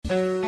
Well,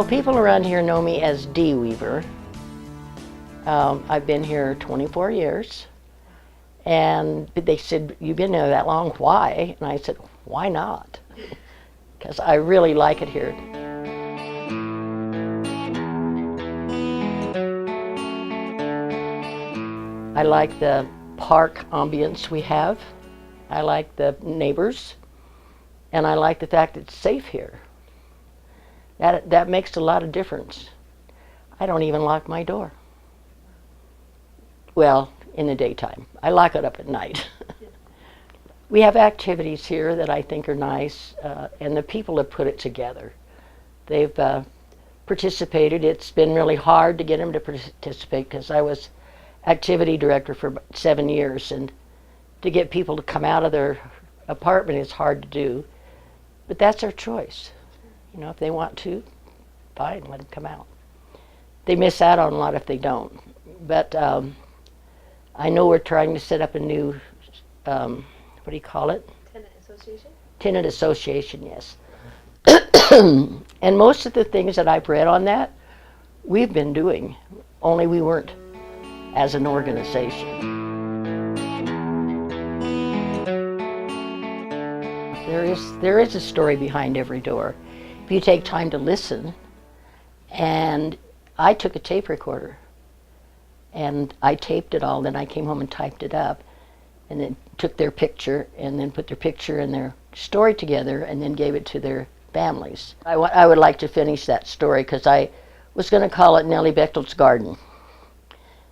people around here know me as Dee Weaver. I've been here 24 years, and they said, "You've been there that long, why?" And I said, "Why not?" Because I really like it here. I like the park ambience we have. I like the neighbors, and I like the fact that it's safe here. That makes a lot of difference. I don't even lock my door. Well, in the daytime. I lock it up at night. We have activities here that I think are nice, and the people have put it together. They've participated. It's been really hard to get them to participate because I was activity director for 7 years, and to get people to come out of their apartment is hard to do. But that's their choice. You know, if they want to, fine, let them come out. They miss out on a lot if they don't. But I know we're trying to set up a new, what do you call it? Tenant association? Tenant association, yes. And most of the things that I've read on that, we've been doing, only we weren't as an organization. There is a story behind every door. If you take time to listen, and I took a tape recorder and I taped it all, then I came home and typed it up and then took their picture and then put their picture and their story together and then gave it to their families. I would like to finish that story because I was going to call it Nellie Bechtel's Garden,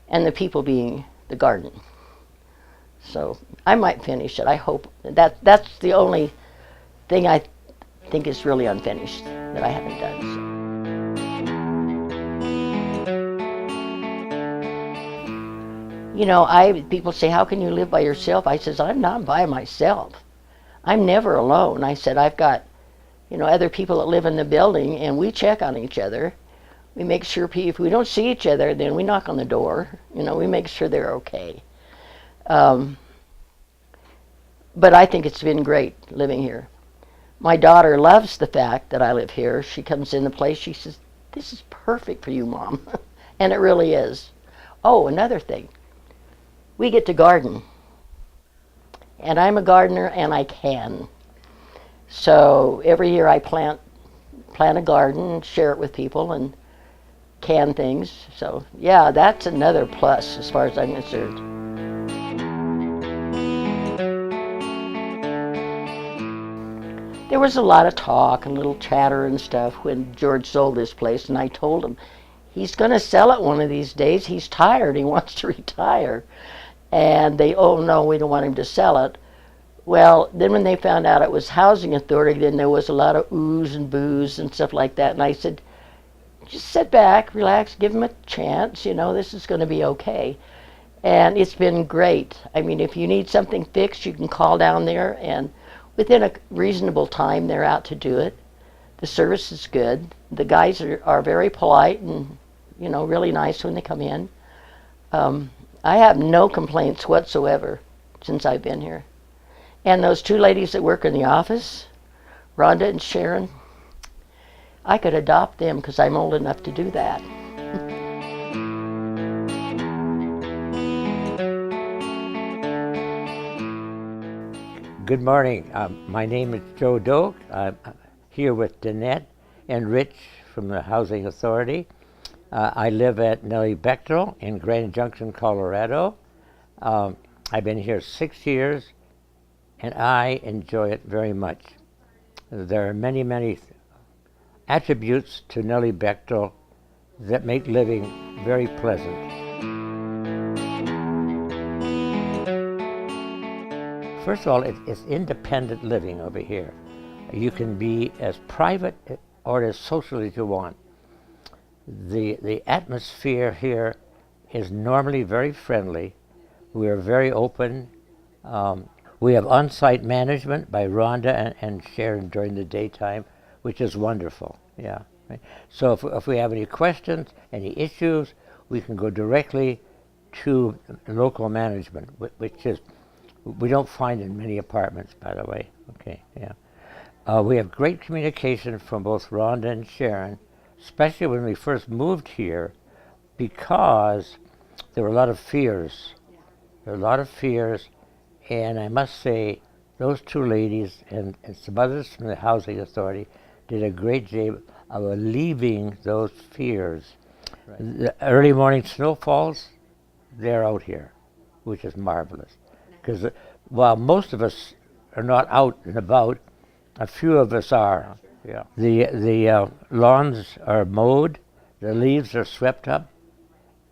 and the people being the garden. So I might finish it. I hope. That's the only thing I think is really unfinished that I haven't done. So. You know, people say, "How can you live by yourself?" I says, "I'm not by myself. I'm never alone." I said, "I've got, other people that live in the building, and we check on each other. We make sure if we don't see each other, then we knock on the door. We make sure they're okay." But I think it's been great living here. My daughter loves the fact that I live here. She comes in the place, she says, "This is perfect for you, Mom." And it really is. Oh, another thing. We get to garden. And I'm a gardener, and I can. So every year I plant a garden, share it with people, and can things. So yeah, that's another plus as far as I'm concerned. There was a lot of talk and little chatter and stuff when George sold this place, and I told him he's going to sell it one of these days. He's tired. He wants to retire. And they, "Oh no, we don't want him to sell it." Well, then when they found out it was housing authority, then there was a lot of oohs and boos and stuff like that. And I said, "Just sit back, relax, give him a chance. This is going to be okay." And it's been great. I mean, if you need something fixed, you can call down there, and within a reasonable time, they're out to do it. The service is good. The guys are very polite and, really nice when they come in. I have no complaints whatsoever since I've been here. And those two ladies that work in the office, Rhonda and Sharon, I could adopt them because I'm old enough to do that. Good morning. My name is Joe Doak. I'm here with Danette and Rich from the Housing Authority. I live at Nellie Bechtel in Grand Junction, Colorado. I've been here 6 years, and I enjoy it very much. There are many, many attributes to Nellie Bechtel that make living very pleasant. First of all, it's independent living over here. You can be as private or as social as you want. The atmosphere here is normally very friendly. We are very open. We have on-site management by Rhonda and Sharon during the daytime, which is wonderful. Yeah. Right. So if we have any questions, any issues, we can go directly to local management, which is we don't find in many apartments, by the way. Okay. Yeah. We have great communication from both Rhonda and Sharon, especially when we first moved here, because there were a lot of fears. There were a lot of fears, and I must say, those two ladies and some others from the Housing Authority did a great job of alleviating those fears. Right. The early morning snowfalls, they're out here, which is marvelous. Because while most of us are not out and about, a few of us are. Yeah. The lawns are mowed, the leaves are swept up,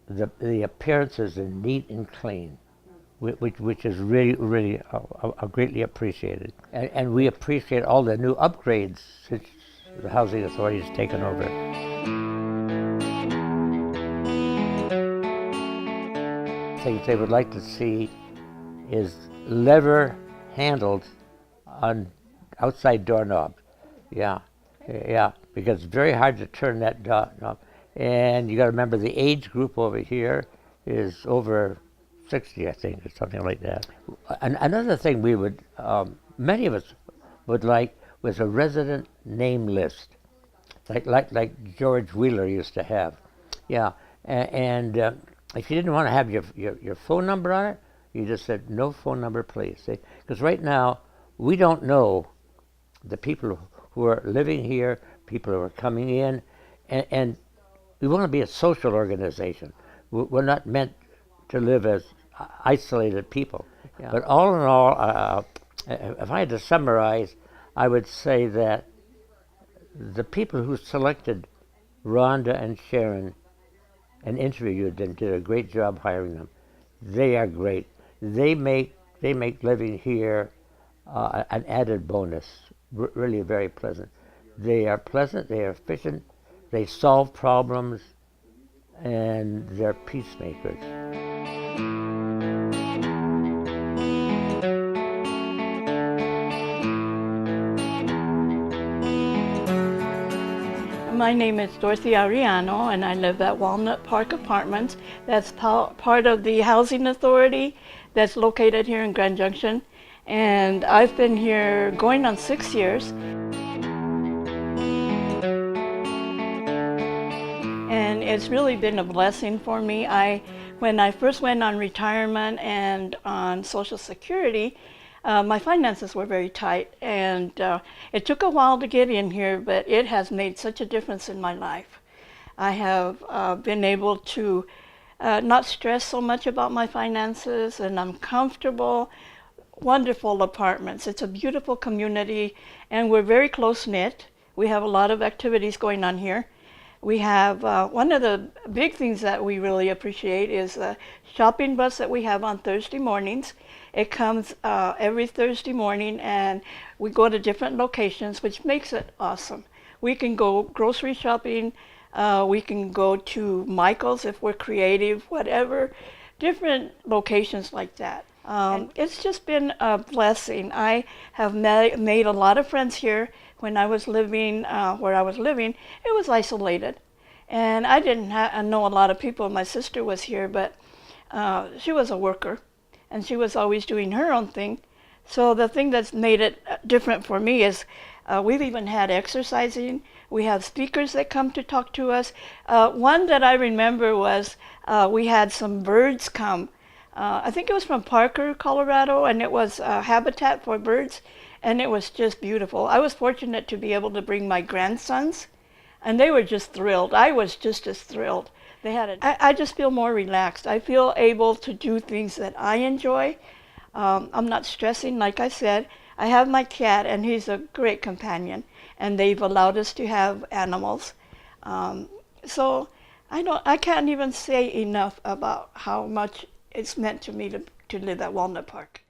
the appearance is neat and clean, which is really greatly appreciated. And we appreciate all the new upgrades since the Housing Authority has taken over. Things they would like to see is lever handles on outside doorknobs. Yeah, yeah, because it's very hard to turn that knob. And you got to remember the age group over here is over 60, I think, or something like that. Another thing we would, many of us would like, was a resident name list, like George Wheeler used to have. Yeah, and if you didn't want to have your phone number on it, you just said no phone number, please. Because right now we don't know the people who are living here, people who are coming in, and we want to be a social organization. We're not meant to live as isolated people. Yeah. But all in all, if I had to summarize, I would say that the people who selected Rhonda and Sharon and interviewed them did a great job hiring them. They are great. They make living here an added bonus. Really very pleasant. They are pleasant. They are efficient. They solve problems, and they're peacemakers. My name is Dorothy Ariano, and I live at Walnut Park Apartments. That's part of the Housing Authority that's located here in Grand Junction. And I've been here going on 6 years. And it's really been a blessing for me. When I first went on retirement and on Social Security, my finances were very tight, and it took a while to get in here, but it has made such a difference in my life. I have been able to not stress so much about my finances, and I'm comfortable. Wonderful apartments. It's a beautiful community, and we're very close-knit. We have a lot of activities going on here. We have one of the big things that we really appreciate is the shopping bus that we have on Thursday mornings. It comes every Thursday morning, and we go to different locations, which makes it awesome. We can go grocery shopping, we can go to Michael's if we're creative, whatever, different locations like that. It's just been a blessing. I have made a lot of friends here. When I was living where I was living, it was isolated. And I didn't know a lot of people. My sister was here, but she was a worker, and she was always doing her own thing. So the thing that's made it different for me is we've even had exercising. We have speakers that come to talk to us. One that I remember was we had some birds come. I think it was from Parker, Colorado, and it was Habitat for Birds, and it was just beautiful. I was fortunate to be able to bring my grandsons, and they were just thrilled. I was just as thrilled. I just feel more relaxed. I feel able to do things that I enjoy. I'm not stressing, like I said. I have my cat, and he's a great companion, and they've allowed us to have animals. So I can't even say enough about how much it's meant to me to live at Walnut Park.